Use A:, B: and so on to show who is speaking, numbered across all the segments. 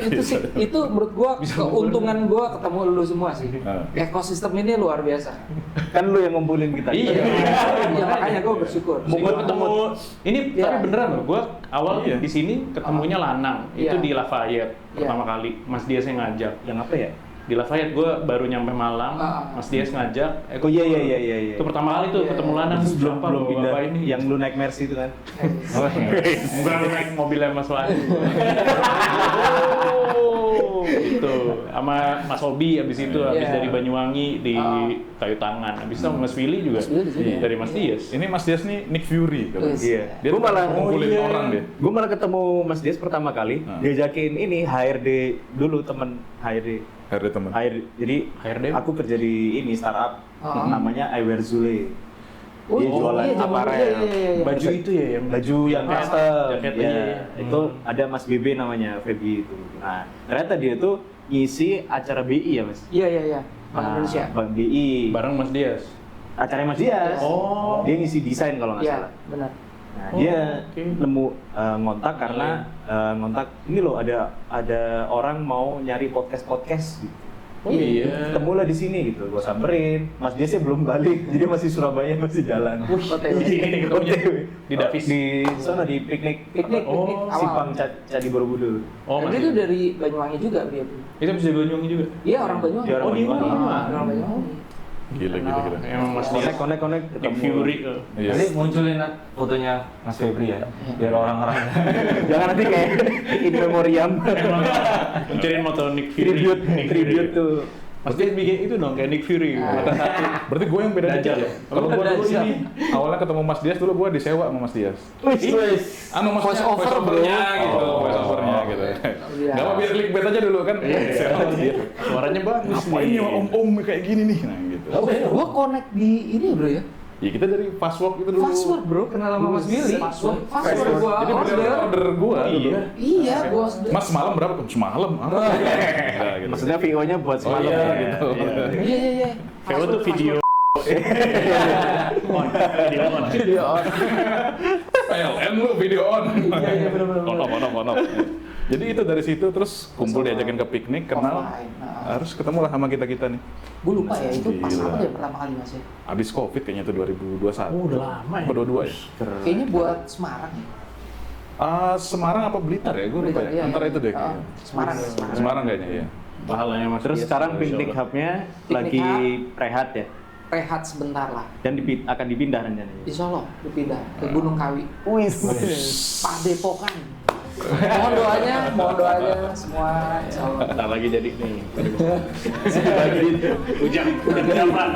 A: itu sih, itu menurut gua keuntungan gua ketemu lu semua sih. Ekosistem ini luar biasa.
B: Kan lu yang ngumpulin kita.
A: Iya, makanya gua bersyukur.
C: Gue ketemu ini tapi beneran loh, gue awal di sini ketemunya Lanang, itu di Lafayette pertama kali, Mas Dias yang ngajak.
B: Yang apa ya?
C: Di Lafayette gue baru nyampe Malang, Mas Dias ngajak.
B: Oh iya.
C: Itu pertama kali tuh ketemu Lanang,
B: belum pindah
C: ini.
B: Yang lu naik Mercy itu kan.
C: Bukan lu naik mobilnya Mas Wadi. Itu sama Mas Hobi abis itu dari Banyuwangi di Kayu Tangan, abis itu sama Mas Willy juga dari Mas Dias.
D: Ini Mas Dias nih Nick Fury katanya.
B: Iya.
D: Dia
B: Gua malah
D: ngumpulin orang deh.
B: Gue malah ketemu Mas Dias pertama kali, diajakin ini HRD dulu, temen HRD.
D: teman.
B: Jadi
C: HRD?
B: aku kerja di ini startup namanya I Wear Zule.
A: Oh,
B: Dia jualan aparel.
C: Baju itu ya yang
B: Baju yang custom.
C: jaket
B: Ya, itu ada Mas BB namanya, Feby itu. Nah, ternyata dia tuh ngisi acara BI ya, Mas.
A: Iya. Bank Indonesia.
B: Bank BI.
C: bareng Mas Dias.
B: Acaranya Mas Dias.
C: Oh.
B: Dia ngisi desain kalau nggak
A: Iya,
B: salah.
A: benar.
B: Nah, dia nemu ngontak karena ngontak ini loh, ada orang mau nyari podcast gitu.
C: Oh iya.
B: Ketemulah di sini gitu, gua samperin. Mas Diasnya belum balik, jadi masih Surabaya, masih jalan.
A: OTW.
C: Di sini ketemunya di Davis.
B: Di sana di piknik.
A: Piknik awal.
B: Simpang Candi Borobudur.
C: Oh,
A: Dan dia tuh dari Banyuwangi juga dia tuh.
C: itu bisa di Banyuwangi juga.
A: Iya, orang Banyuwangi.
B: Dia orang Banyuwangi.
A: Orang Banyuwangi.
D: Gila.
C: Emang Mas Dias
B: Connect
C: Nick
B: ketemu.
C: Fury.
D: Iya.
E: Nanti munculin fotonya Mas Febri ya, biar orang-orang
B: Jangan nanti kayak in memoriam.
C: Munculin moto Nick Fury.
B: Tribute tuh.
C: Mas Dias bikin itu dong kayak Nick Fury. Mata satu.
D: Berarti gue yang beda dikit
C: Dajjal
D: ya?
C: ya?
D: Kalau gue dulu
A: Dajjal.
D: ini, awalnya ketemu Mas Dias dulu gue disewa sama Mas Dias. Maksudnya
A: Voice over,
D: voice-overnya gitu,
C: Oh.
D: voice-overnya gitu.
A: Iya.
D: Gak apa biar clickbait aja dulu kan. Disewa sama dia.
C: Suaranya bagus
D: Apa ini om-om kayak gini nih? Nah gitu.
A: Gua connect di ini bro ya.
D: Ya kita dari Fastwork itu dulu.
A: Password bro, kenal sama Mas Billy. Password gua.
D: Jadi order gue dulu.
A: Iya, gua.
D: Mas semalam berapa? Semalam. Nah, gitu.
B: Maksudnya VO-nya buat semalam
D: iya,
B: ya.
D: gitu.
A: Iya.
C: VO tuh video.
A: Video on.
D: PLN lu video on.
A: Iya, benar.
D: On off. Jadi itu dari situ terus kumpul diajakin ke piknik, kenal.
A: Offline,
D: Harus ketemu lah sama kita nih.
A: Gue lupa ya, itu pas
D: Gila.
A: apa ya pertama kali Mas ya?
D: Abis Covid kayaknya itu 2021.
C: Oh, udah lama ya.
D: 2022 ya.
A: Kayaknya buat Semarang ya?
D: Semarang apa Blitar ya? Gue lupa
A: Blitar,
D: ya.
A: iya,
D: Antara
A: iya.
D: itu deh.
A: Ah,
D: kayaknya.
A: Semarang.
D: Semarang kayaknya ya.
C: Pahalanya Mas
B: Terus
C: Dias.
B: sekarang
C: Insya
B: piknik
C: Allah.
B: hub-nya
A: Piknik
B: lagi
A: hub.
B: rehat ya.
A: Rehat sebentar lah.
B: Dan akan dipindah rencananya.
A: Di Solo, dipindah ke Gunung Kawi. Padepokan. Mohon doanya semua insya Allah.
C: Ntar lagi jadi nih.
B: Ujang Japran.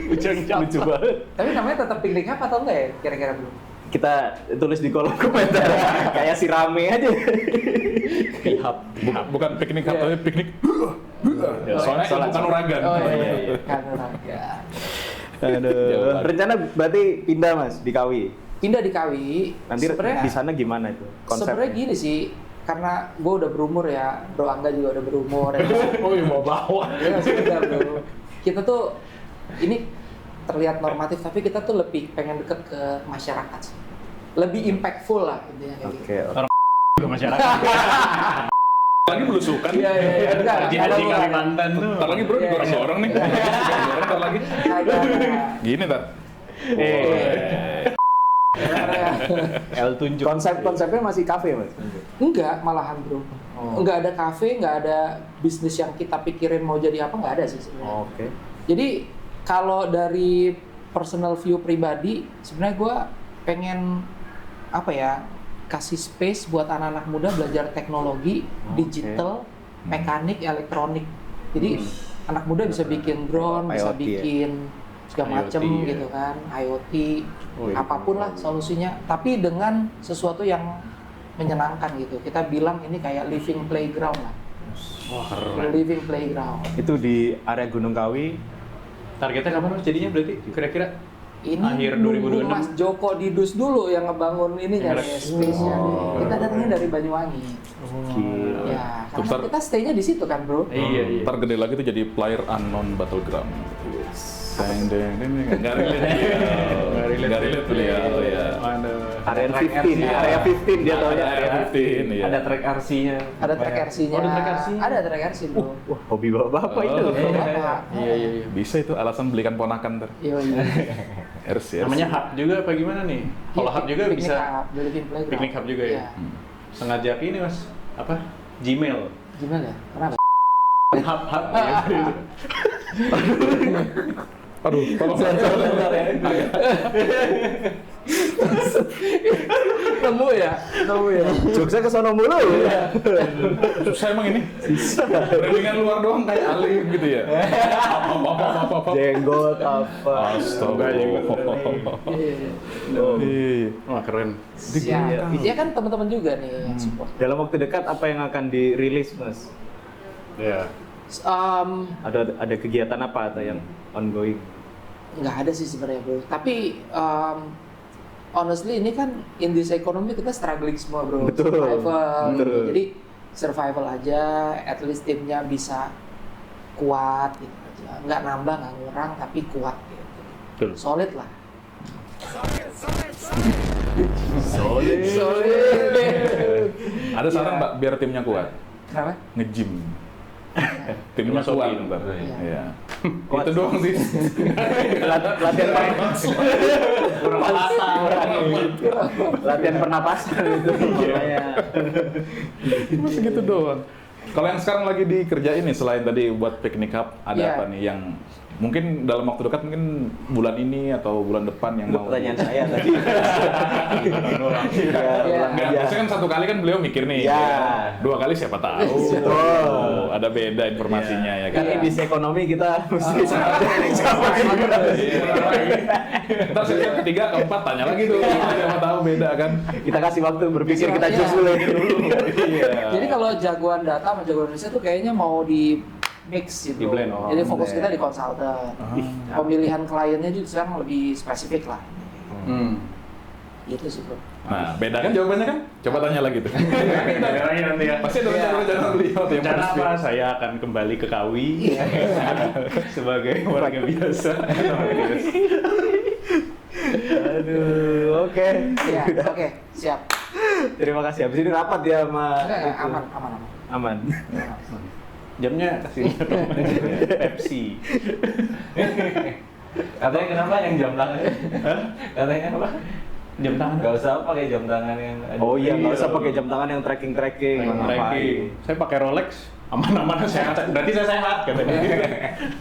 C: Ujang
B: Lucu banget.
A: Tapi namanya tetap piknik apa atau enggak ya kira-kira belum?
B: Kita tulis di kolom komentar kayak si rame aja.
D: Bukan piknik hub, tapi piknik. Soalnya
B: Sholat.
D: bukan uragan.
A: Oh iya. Kan olahraga.
B: Aduh. Rencana berarti pindah Mas di Kawi.
A: Pindah di Kawi.
B: Nanti
A: Sebenarnya-
B: di sana gimana itu
A: Sebenarnya
B: konsepnya?
A: gini sih, karena gue udah berumur ya, Bro Angga juga udah berumur ya.
C: Oh iya mau bawa.
A: Ya sudah bro. Kita tuh ini terlihat normatif, tapi kita tuh lebih pengen deket ke masyarakat sih. Lebih impactful lah intinya kayak gitu.
B: Oke.
C: Ke masyarakat.
D: Lagi belusukan.
A: Iya. Enggak.
C: Haji Kalimantan tuh.
D: Ntar lagi bro, dorong-dorong nih. Ntar lagi. Gini ntar.
C: L tunjuk.
B: Konsepnya masih kafe Mas.
A: Enggak, malahan bro. Enggak ada kafe, enggak ada bisnis yang kita pikirin mau jadi apa, enggak ada sih sebenarnya.
B: Oke.
A: Jadi kalau dari personal view pribadi, sebenarnya gue pengen apa ya, kasih space buat anak-anak muda belajar teknologi, digital, mekanik, elektronik. Jadi anak muda bisa bikin drone, bisa
B: IoT ya?
A: bikin segala macem
C: IoT, ya.
A: gitu kan, IoT,
B: Oh, iya.
A: apapun lah solusinya. Tapi dengan sesuatu yang menyenangkan gitu. Kita bilang ini kayak living playground lah.
C: Wah keren.
A: Living playground.
B: Itu di area Gunung Kawi.
C: Targetnya kapan Mas jadinya berarti kira-kira?
A: Ini
C: Akhir
A: nunggu
C: 2026.
A: Mas Joko Didus dulu yang ngebangun ini nih space-nya. Kita datangnya dari Banyuwangi.
B: Gila.
A: Ya, Karena kita stay-nya di situ kan, bro.
C: Iya.
D: Ntar gede lagi tuh jadi player unknown battleground. Deng.
C: Nggak relate
D: beliau ya.
B: Area 15 dia taunya area 15.
D: Iya.
E: Ada track RC-nya.
A: Ada track RC-nya.
C: Oh, ada track RC?
A: Ada track RC, bro.
B: Wah, hobi bapak itu.
A: Bapak.
C: Iya.
D: Bisa itu alasan belikan ponakan ntar.
A: Iya.
D: RC.
C: Namanya hub juga apa gimana nih? Kalau hub juga
A: Picnic
C: bisa
A: hub, Dolphin Playground.
C: Picnic hub juga ya?
A: Iya.
C: Sengaja ini mas, apa? Gmail.
A: Gimana ya? Kenapa?
C: Hub.
D: Aduh, tolong.
A: Nemu ya.
B: Jokesnya ke sono mulu.
D: Susah emang ini. Brandingan luar doang kayak Ali gitu ya. Apa.
B: Jenggot apa.
D: Astaga. Iya.
C: Wah keren.
A: Siap. Dia kan teman-teman juga nih yang support.
B: Dalam waktu dekat apa yang akan dirilis, Mas?
C: Ya.
B: Ada kegiatan apa atau yang ongoing?
A: Nggak ada sih sebenarnya, bro. Tapi honestly ini kan in this economy kita struggling semua, bro.
B: Betul.
A: Survival.
B: Betul.
A: Jadi survival aja, at least timnya bisa kuat gitu aja. Nggak nambah, nggak ngurang, tapi kuat gitu.
C: Betul.
A: Solid lah.
B: Solid.
D: Ada saran Mbak biar timnya kuat?
A: Kenapa?
D: Nge-gym. Timnya kuat ntar.
A: Iya.
D: Iya. Itu doang sih.
B: Latihan latihan pernapasan itu namanya.
D: Cuma segitu doang. Kalau yang sekarang lagi dikerjain nih selain tadi buat picnic hub, ada
A: Iya.
D: apa nih yang mungkin dalam waktu dekat mungkin bulan ini atau bulan depan yang mau?
B: Pertanyaan saya tadi.
D: Nggak, biasanya kan satu kali kan beliau mikir nih,
B: Iya.
D: ya. 2 kali siapa tahu.
B: Betul.
D: Ada beda informasinya ya kan.
B: Kan di ekonomi kita mesti
D: Ntar sesi ketiga, keempat tanya lagi tuh, siapa tahu beda kan.
B: kita kasih waktu berpikir, kita
A: Iya.
B: judge dulu.
D: Iya.
A: Jadi kalau jagoan data sama jagoan Indonesia tuh kayaknya mau di mix gitu.
C: Di blend.
A: Jadi fokus kita di konsultan. Pemilihan kliennya juga sekarang lebih spesifik lah. Gitu sih, bro.
D: Nah, beda kan jawabannya kan? Coba tanya lagi tuh.
C: Daerahnya nanti ya.
D: Pasti ada rencana beliau tuh yang
C: Rencana
D: pasti.
C: apa? Saya akan kembali ke Kawi sebagai warga biasa.
B: Aduh, oke.
A: Iya, oke, siap.
B: Terima kasih. Habis ini rapat ya sama
A: Enggak,
B: itu.
A: aman.
B: Aman.
C: Jamnya kasih Pepsi.
E: Katanya kenapa yang jam tangan? Katanya apa?
C: Jam tangan.
E: Gak usah pakai jam tangan yang ada.
B: Oh iya, nggak usah pakai jam tangan yang tracking.
C: Tracking.
B: Ngapain?
C: Saya pakai Rolex. Aman-aman sehat. Berarti saya sehat katanya.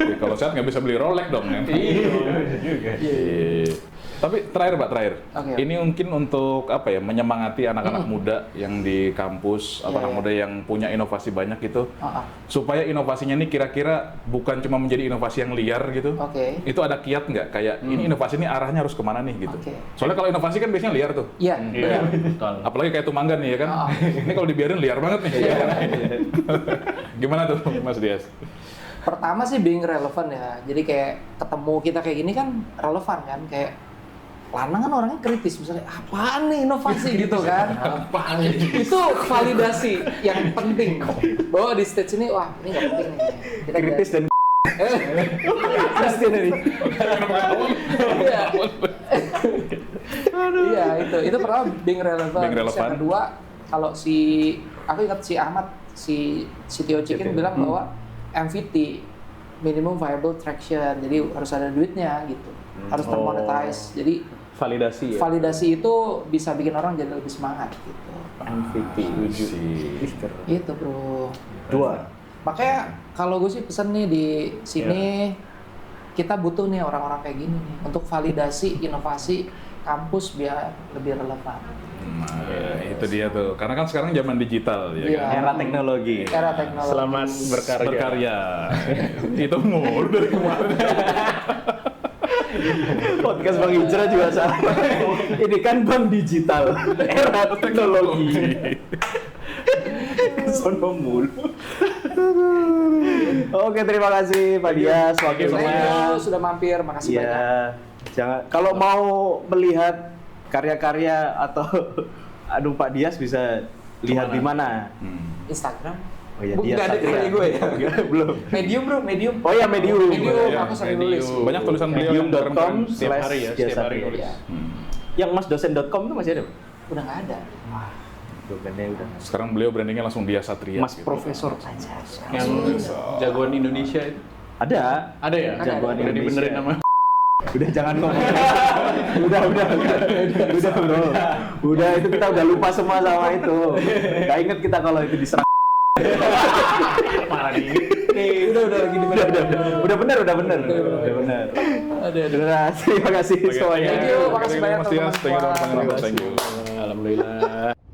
D: Ya, kalau sehat nggak bisa beli Rolex dong kan?
E: Iya juga.
D: Iya. Tapi terakhir Pak,
A: Oke.
D: ini mungkin untuk apa ya, menyemangati anak-anak muda yang di kampus atau
A: Iya,
D: anak
A: iya.
D: muda yang punya inovasi banyak gitu,
A: Ah, ah.
D: supaya inovasinya ini kira-kira bukan cuma menjadi inovasi yang liar gitu.
A: Oke.
D: Itu ada kiat nggak? Kayak ini inovasi ini arahnya harus kemana nih gitu.
A: Oke.
D: Soalnya kalau inovasi kan biasanya liar tuh.
A: Iya.
C: Iya, betul.
D: Apalagi kayak Tumanggan nih ya kan.
A: Ah.
D: Ini kalau dibiarin liar banget nih. Gimana tuh Mas Dias?
A: Pertama sih being relevant ya. Jadi kayak ketemu kita kayak gini kan relevan kan, kayak Lanang kan orangnya kritis, misalnya apaan nih inovasi gitu kan.
C: Apaan ini?
A: Itu validasi yang penting bahwa di stage ini, wah ini nggak penting nih. Kita
B: Kritis dan Kritis nih.
A: Iya. Iya, itu pertama being relevant.
D: Being
A: Terus yang
D: relevant.
A: kedua, kalau aku ingat si Ahmad, si CTO Chicken bilang bahwa MVT, minimum viable traction, jadi harus ada duitnya gitu, harus termonetize. Jadi
C: Validasi ya?
A: validasi itu bisa bikin orang jadi lebih semangat gitu.
B: MVP.
A: Gitu bro.
B: 2.
A: Makanya kalau gue sih pesen nih di sini kita butuh nih orang-orang kayak gini nih untuk validasi inovasi kampus biar lebih relevan.
D: Nah, itu dia tuh. Karena kan sekarang zaman digital ya
A: Iya.
D: kan.
B: Era teknologi.
A: Era teknologi.
C: Selamat
D: Berkarya. Itu mulu dari kemarin.
B: Podcast Bang Hijrah juga sama. Ini kan Bang Digital. Era teknologi. Kesono mulu. Oke, terima kasih Pak Dias waktunya.
A: Sudah mampir, makasih banyak.
B: Iya. Jangan kalau mau melihat karya-karya atau aduh Pak Dias bisa lihat di mana?
A: Instagram.
B: Oh iya,
A: Bukan,
B: dia
A: nggak ada
B: Satria.
A: kayak gue ya.
B: Belum.
A: Medium bro, medium.
B: Oh ya, Medium.
A: Medium,
C: Ya,
A: aku sering nulis.
D: Banyak tulisan beliau yang
B: Medium.com
D: keren-keren.
C: Setiap hari ya,
B: Dia
C: setiap hari
B: Satria.
C: nulis.
A: Iya.
B: Yang masdosen.com tuh masih ada?
A: Udah nggak ada.
B: Domainnya udah.
D: Sekarang beliau brandingnya langsung Dia Satria.
B: Mas
D: gitu.
B: Profesor.
C: Yang jagoan Indonesia itu.
B: Ada.
C: Ada ya?
A: Ada.
C: Jagoan Udah dibenerin nama.
B: Udah jangan ngomong. udah bro. Udah itu kita udah lupa semua sama itu. Gak inget kita kalau itu diserang.
C: Malah diinget.
A: Udah lagi di bener.
B: Udah bener. Udah, terima kasih semuanya.
A: Thank you, makasih banyak
D: Mas Dias,
A: teman-teman
D: thank you
A: semua.
D: teman-teman. Thank you.
C: Alhamdulillah.